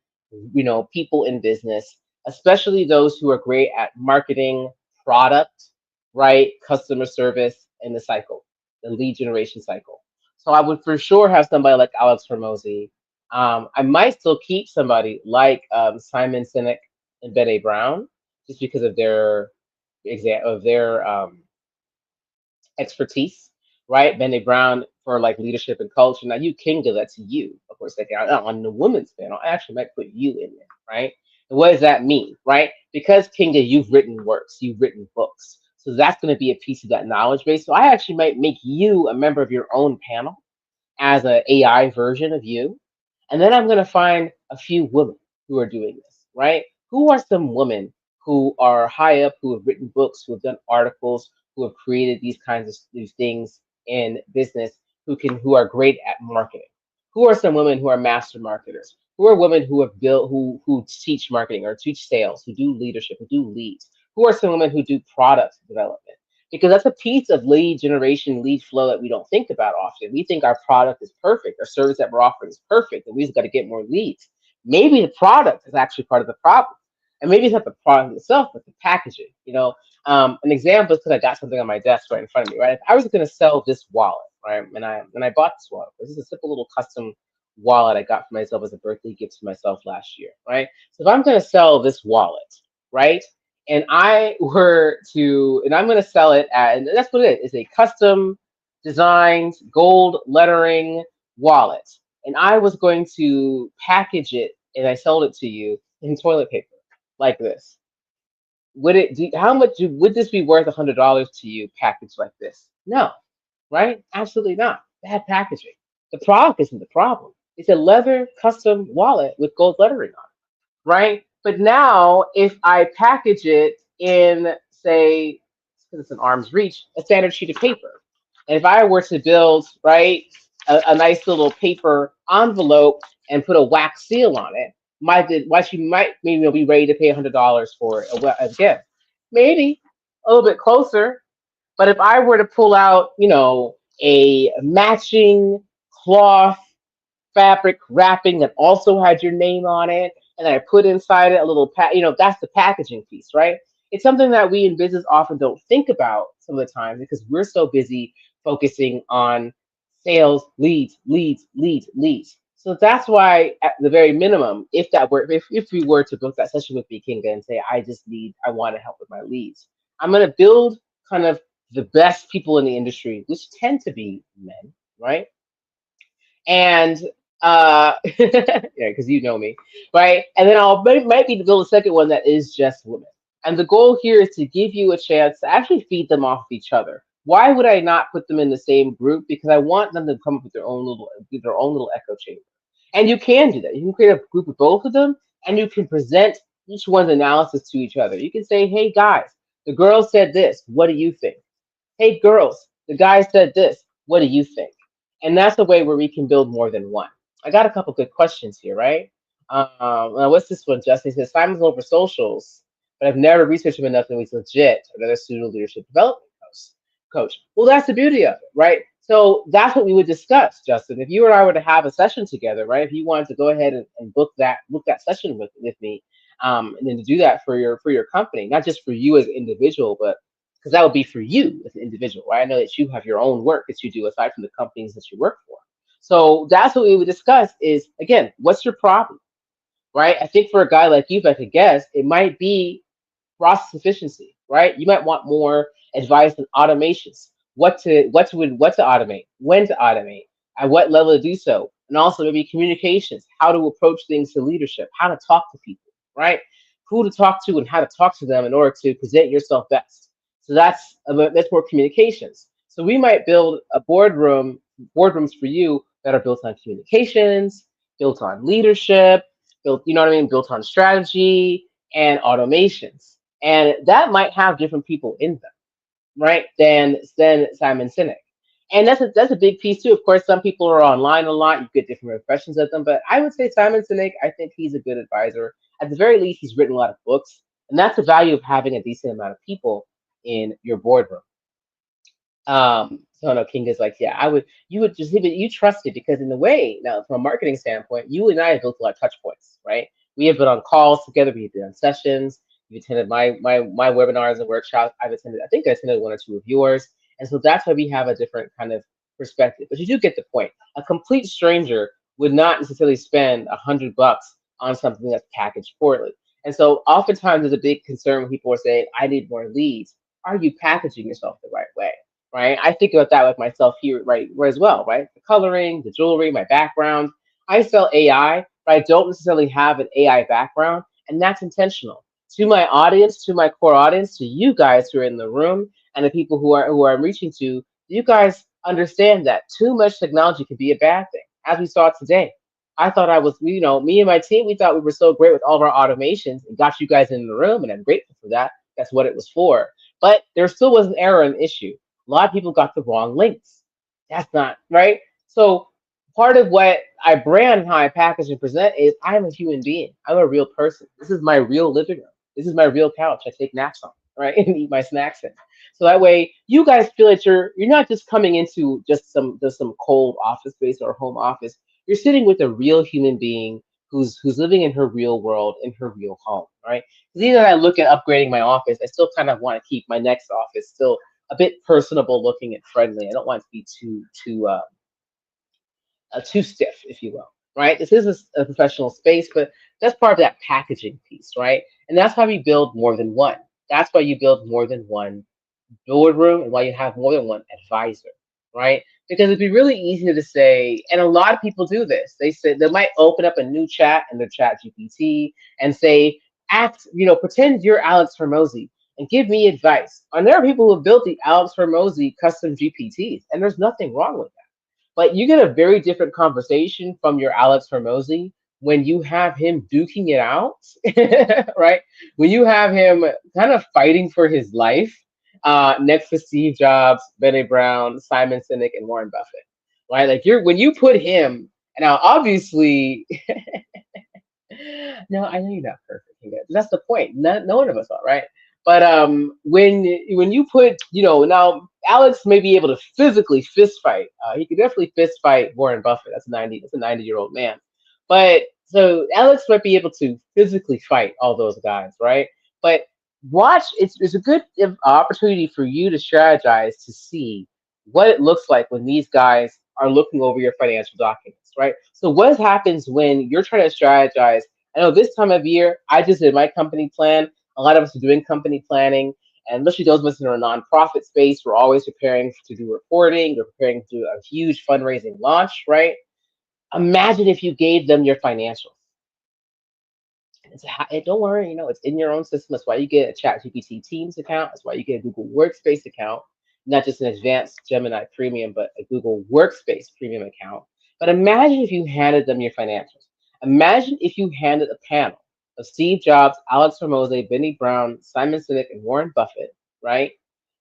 people in business, especially those who are great at marketing, product, right, customer service, and the lead generation cycle. So I would for sure have somebody like Alex Hormozy. I might still keep somebody like Simon Sinek and Bene Brown, just because of their expertise, right? Bene Brown for like leadership and culture. Now you Kinga, that's you. Of course, like on the women's panel, I actually might put you in there, right? And what does that mean, right? Because Kinga, you've written works, you've written books. So that's going to be a piece of that knowledge base. So I actually might make you a member of your own panel as an AI version of you. And then I'm going to find a few women who are doing this, right? Who are some women who are high up, who have written books, who have done articles, who have created these kinds of these things in business, who are great at marketing? Who are some women who are master marketers? Who are women who have built who teach marketing or teach sales, who do leadership, who do leads? Who are some women who do product development? Because that's a piece of lead generation, lead flow that we don't think about often. We think our product is perfect, our service that we're offering is perfect, and we just got to get more leads. Maybe the product is actually part of the problem, and maybe it's not the product itself, but the packaging. An example is because I got something on my desk right in front of me. Right, if I was going to sell this wallet, right, and I bought this wallet. This is a simple little custom wallet I got for myself as a birthday gift to myself last year. Right, so if I'm going to sell this wallet, right, and I'm going to sell it at, and that's what it is. It's a custom designed gold lettering wallet. And I was going to package it and I sold it to you in toilet paper like this. How much would this be worth $100 to you packaged like this? No, right? Absolutely not. Bad packaging. The product isn't the problem. It's a leather custom wallet with gold lettering on it, right? But now, if I package it in, say, because it's an arm's reach, a standard sheet of paper, and if I were to build, right, a nice little paper envelope and put a wax seal on it, why she might maybe be ready to pay $100 for it as a gift, maybe a little bit closer. But if I were to pull out, a matching cloth fabric wrapping that also had your name on it, and I put inside it a little that's the packaging piece, right? It's something that we in business often don't think about some of the time because we're so busy focusing on sales, leads, leads, leads, leads. So that's why, at the very minimum, if we were to book that session with me, Kinga, and say, I want to help with my leads, I'm going to build kind of the best people in the industry, which tend to be men, right? And yeah, because you know me, right? And then I'll might be to build a second one that is just women. And the goal here is to give you a chance to actually feed them off of each other. Why would I not put them in the same group? Because I want them to come up with their own little echo chamber. And you can do that. You can create a group of both of them, and you can present each one's analysis to each other. You can say, "Hey guys, the girl said this. What do you think? Hey girls, the guy said this. What do you think?" And that's a way where we can build more than one. I got a couple good questions here, right? What's this one, Justin? He says, Simon's over socials, but I've never researched him enough and he's legit. Another student leadership development coach. Well, that's the beauty of it, right? So that's what we would discuss, Justin. If you and I were to have a session together, right? If you wanted to go ahead and book that session with me, and then to do that for your company, not just for you as an individual, but because that would be for you as an individual, right? I know that you have your own work that you do aside from the companies that you work for. So that's what we would discuss is, again, what's your problem, right? I think for a guy like you, if I could guess, it might be process efficiency, right? You might want more advice on automations, what to automate, when to automate, at what level to do so, and also maybe communications, how to approach things to leadership, how to talk to people, right? Who to talk to and how to talk to them in order to present yourself best. So that's more communications. So we might build a boardrooms for you that are built on communications, built on leadership, built, you know what I mean, built on strategy and automations. And that might have different people in them, right? Than Simon Sinek. And that's a big piece too. Of course, some people are online a lot. You get different impressions of them, but I would say Simon Sinek. I think he's a good advisor. At the very least, he's written a lot of books, and that's the value of having a decent amount of people in your boardroom. So no, King is like, yeah, you would just leave it, you trust it because in the way, now from a marketing standpoint, you and I have built a lot of touch points, right? We have been on calls together, we've been on sessions, you've attended my webinars and workshops, I think I attended one or two of yours. And so that's why we have a different kind of perspective. But you do get the point. A complete stranger would not necessarily spend $100 on something that's packaged poorly. And so oftentimes there's a big concern when people are saying, I need more leads. Are you packaging yourself the right way? right? I think about that with myself here, right, as well, right? The coloring, the jewelry, my background. I sell AI, but I don't necessarily have an AI background, and that's intentional. To my audience, to my core audience, to you guys who are in the room, and the people who I'm reaching to, you guys understand that too much technology can be a bad thing, as we saw today. I thought I was, me and my team, we thought we were so great with all of our automations and got you guys in the room, and I'm grateful for that. That's what it was for. But there still was an error and issue. A lot of people got the wrong links. That's not right. So part of what I brand and how I package and present is I'm a human being. I'm a real person. This is my real living room. This is my real couch. I take naps on, right? And eat my snacks in. So that way you guys feel that you're not just coming into just some cold office space or home office. You're sitting with a real human being who's living in her real world, in her real home, right? Because even as I look at upgrading my office, I still kind of want to keep my next office still a bit personable looking and friendly. I don't want it to be too stiff, if you will, right? This is a professional space, but that's part of that packaging piece, right? And that's why we build more than one. That's why you build more than one boardroom and why you have more than one advisor, right? Because it'd be really easy to say, and a lot of people do this. They say they might open up a new chat in their chat GPT and say, pretend you're Alex Hermosi and give me advice. And there are people who have built the Alex Hermosi custom GPTs, and there's nothing wrong with that. But you get a very different conversation from your Alex Hermosi when you have him duking it out, right? When you have him kind of fighting for his life next to Steve Jobs, Benny Brown, Simon Sinek, and Warren Buffett, right? Like when you put him now, obviously, no, I know you're not perfect. That's the point. No one of us are, right? But when you put, now Alex may be able to physically fist fight. He could definitely fist fight Warren Buffett. That's a 90-year-old man. But so Alex might be able to physically fight all those guys, right? But watch, it's a good opportunity for you to strategize to see what it looks like when these guys are looking over your financial documents, right? So what happens when you're trying to strategize? I know this time of year, I just did my company plan. A lot of us are doing company planning, and especially those of us in our nonprofit space, we're always preparing to do reporting. We're preparing to do a huge fundraising launch, right? Imagine if you gave them your financials. Don't worry, it's in your own system. That's why you get a ChatGPT Teams account. That's why you get a Google Workspace account, not just an advanced Gemini Premium, but a Google Workspace Premium account. But imagine if you handed them your financials. Imagine if you handed a panel of Steve Jobs, Alex Ramosi, Benny Brown, Simon Sinek, and Warren Buffett, right?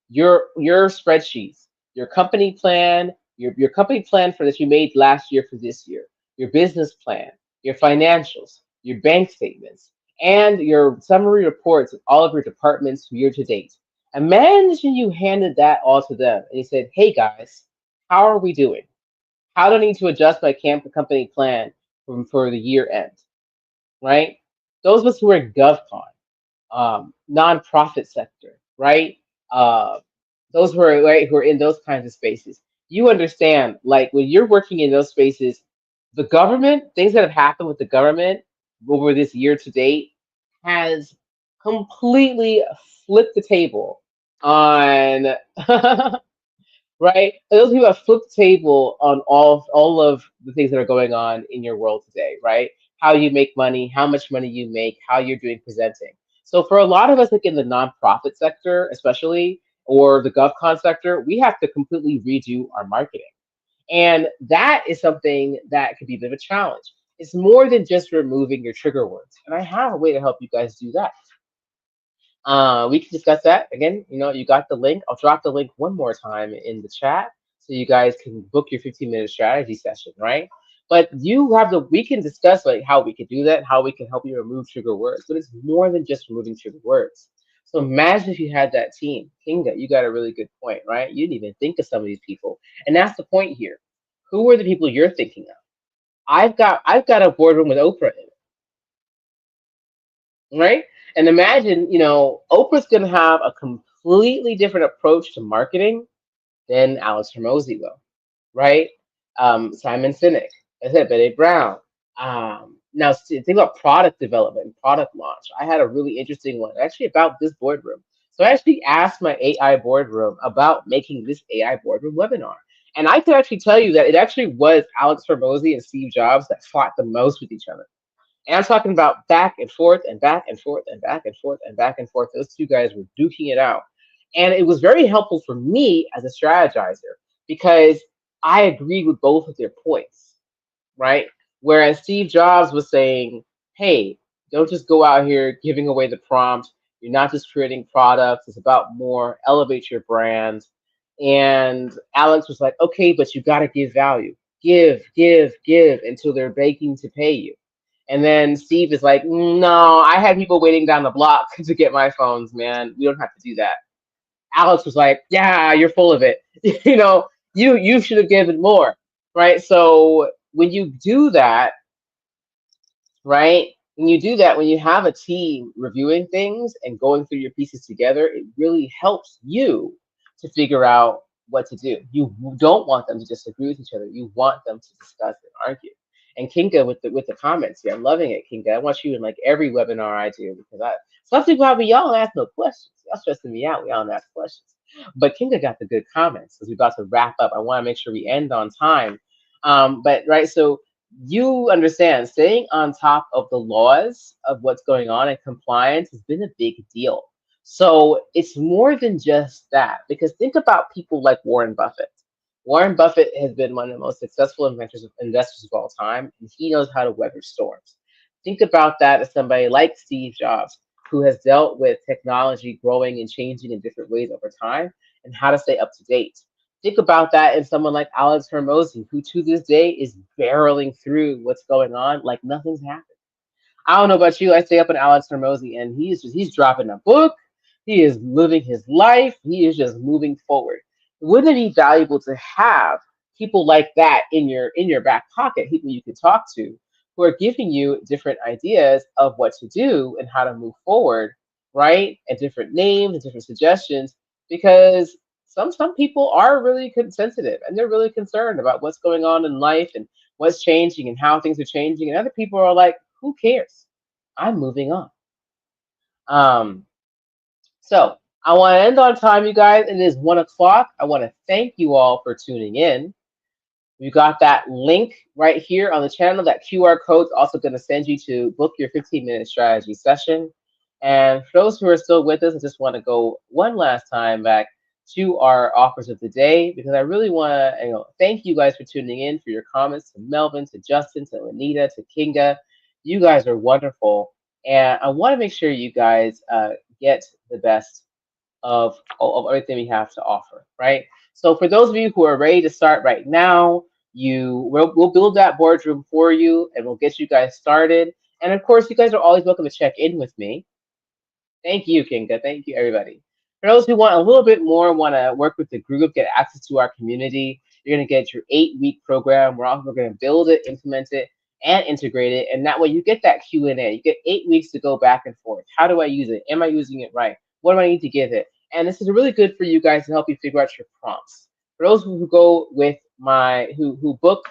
Your spreadsheets, your company plan, your company plan for that you made last year for this year, your business plan, your financials, your bank statements, and your summary reports of all of your departments from year to date. Imagine you handed that all to them and you said, "Hey guys, how are we doing? How do I need to adjust my company plan for the year end?" Right? Those of us who are in GovCon, nonprofit sector, right? Uh, those who are right, who are in those kinds of spaces, you understand. Like when you're working in those spaces, the government, things that have happened with the government over this year to date, has completely flipped the table on right? Those people have flipped the table on all of the things that are going on in your world today, right? How you make money, how much money you make, how you're doing presenting. So for a lot of us, like in the nonprofit sector, especially, or the GovCon sector, we have to completely redo our marketing. And that is something that could be a bit of a challenge. It's more than just removing your trigger words. And I have a way to help you guys do that. We can discuss that again. You got the link. I'll drop the link one more time in the chat so you guys can book your 15-minute strategy session, right? But we can discuss like how we could do that, how we can help you remove trigger words. But it's more than just removing trigger words. So imagine if you had that team. Kinga, you got a really good point, right? You didn't even think of some of these people. And that's the point here. Who are the people you're thinking of? I've got a boardroom with Oprah in it, right? And imagine, Oprah's gonna have a completely different approach to marketing than Alex Hormozy will, right? Simon Sinek, I said Benny Brown. Now think about product development, product launch. I had a really interesting one actually about this boardroom. So I actually asked my AI boardroom about making this AI boardroom webinar. And I can actually tell you that it actually was Alex Hormozy and Steve Jobs that fought the most with each other. And I'm talking about back and forth and back and forth and back and forth and back and forth. Those two guys were duking it out. And it was very helpful for me as a strategizer because I agreed with both of their points, right? Whereas Steve Jobs was saying, hey, don't just go out here giving away the prompt. You're not just creating products, it's about more, elevate your brand. And Alex was like, okay, but you got to give value. Give until they're begging to pay you. And then Steve is like, no, I had people waiting down the block to get my phones, man. We don't have to do that. Alex was like, yeah, you're full of it. You should have given more, right? So when you do that, right? When you do that, when you have a team reviewing things and going through your pieces together, it really helps you to figure out what to do. You don't want them to just agree with each other. You want them to discuss and argue. And Kinga with the comments here, I'm loving it, Kinga. I want you in like every webinar I do because some people probably y'all don't ask no questions. Y'all stressing me out. We all don't ask questions. But Kinga got the good comments because we're about to wrap up. I want to make sure we end on time. But right, so you understand staying on top of the laws of what's going on and compliance has been a big deal. So it's more than just that, because think about people like Warren Buffett. Warren Buffett has been one of the most successful investors of all time, and he knows how to weather storms. Think about that as somebody like Steve Jobs, who has dealt with technology growing and changing in different ways over time and how to stay up to date. Think about that in someone like Alex Hermosi, who to this day is barreling through what's going on like nothing's happened. I don't know about you. I stay up in Alex Hermosi, and he's dropping a book. He is living his life. He is just moving forward. Wouldn't it be valuable to have people like that in your back pocket, people you can talk to, who are giving you different ideas of what to do and how to move forward, right? And different names and different suggestions, because some people are really sensitive and they're really concerned about what's going on in life and what's changing and how things are changing, and other people are like, who cares? I'm moving on. Um, so I want to end on time, you guys. It is 1 o'clock. I want to thank you all for tuning in. You got that link right here on the channel. That QR code is also going to send you to book your 15-minute strategy session. And for those who are still with us, I just want to go one last time back to our offers of the day, because I really want to thank you guys for tuning in, for your comments, to Melvin, to Justin, to Anita, to Kinga. You guys are wonderful. And I want to make sure you guys get the best of everything we have to offer, right? So for those of you who are ready to start right now, we'll build that boardroom for you and we'll get you guys started. And of course, you guys are always welcome to check in with me. Thank you, Kinga. Thank you, everybody. For those who want a little bit more, want to work with the group, get access to our community, you're going to get your 8-week program. We're also going to build it, implement it, and integrate it. And that way you get that Q&A. You get 8 weeks to go back and forth. How do I use it? Am I using it right? What do I need to give it? And this is really good for you guys to help you figure out your prompts. For those who go with who book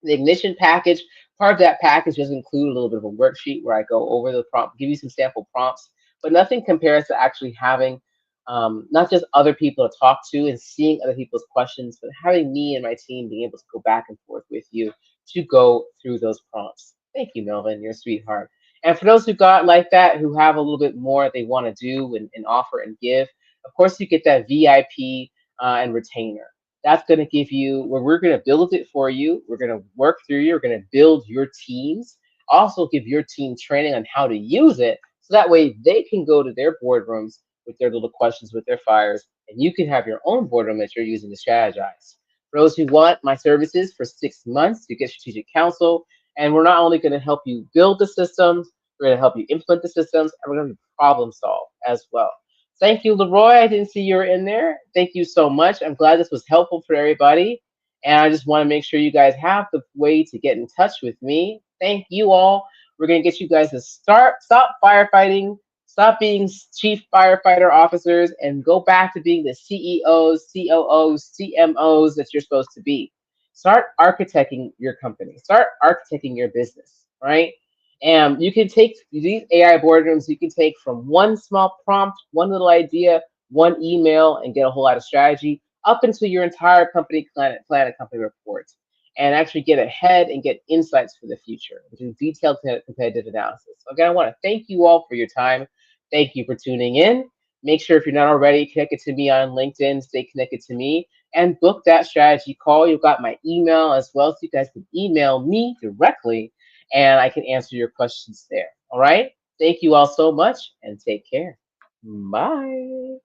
the ignition package, part of that package does include a little bit of a worksheet where I go over the prompt, give you some sample prompts, but nothing compares to actually having not just other people to talk to and seeing other people's questions, but having me and my team being able to go back and forth with you to go through those prompts. Thank you, Melvin. You're a sweetheart. And for those who got like that, who have a little bit more they want to do and offer and give, of course, you get that VIP and retainer. That's going to give you where we're going to build it for you. We're going to work through you. We're going to build your teams. Also, give your team training on how to use it, so that way they can go to their boardrooms with their little questions, with their fires, and you can have your own boardroom that you're using to strategize. For those who want my services for 6 months, you get strategic counsel, and we're not only going to help you build the systems, we're going to help you implement the systems, and we're going to problem solve as well. Thank you, Leroy. I didn't see you were in there. Thank you so much. I'm glad this was helpful for everybody. And I just want to make sure you guys have the way to get in touch with me. Thank you all. We're going to get you guys to stop firefighting, stop being chief firefighter officers, and go back to being the CEOs, COOs, CMOs that you're supposed to be. Start architecting your company. Start architecting your business, right? And you can take these AI boardrooms, you can take from one small prompt, one little idea, one email, and get a whole lot of strategy up into your entire company plan and company reports, and actually get ahead and get insights for the future, which is detailed competitive analysis. So again, I want to thank you all for your time. Thank you for tuning in. Make sure if you're not already connected to me on LinkedIn, stay connected to me and book that strategy call. You've got my email as well, so you guys can email me directly and I can answer your questions there. All right. Thank you all so much and take care. Bye.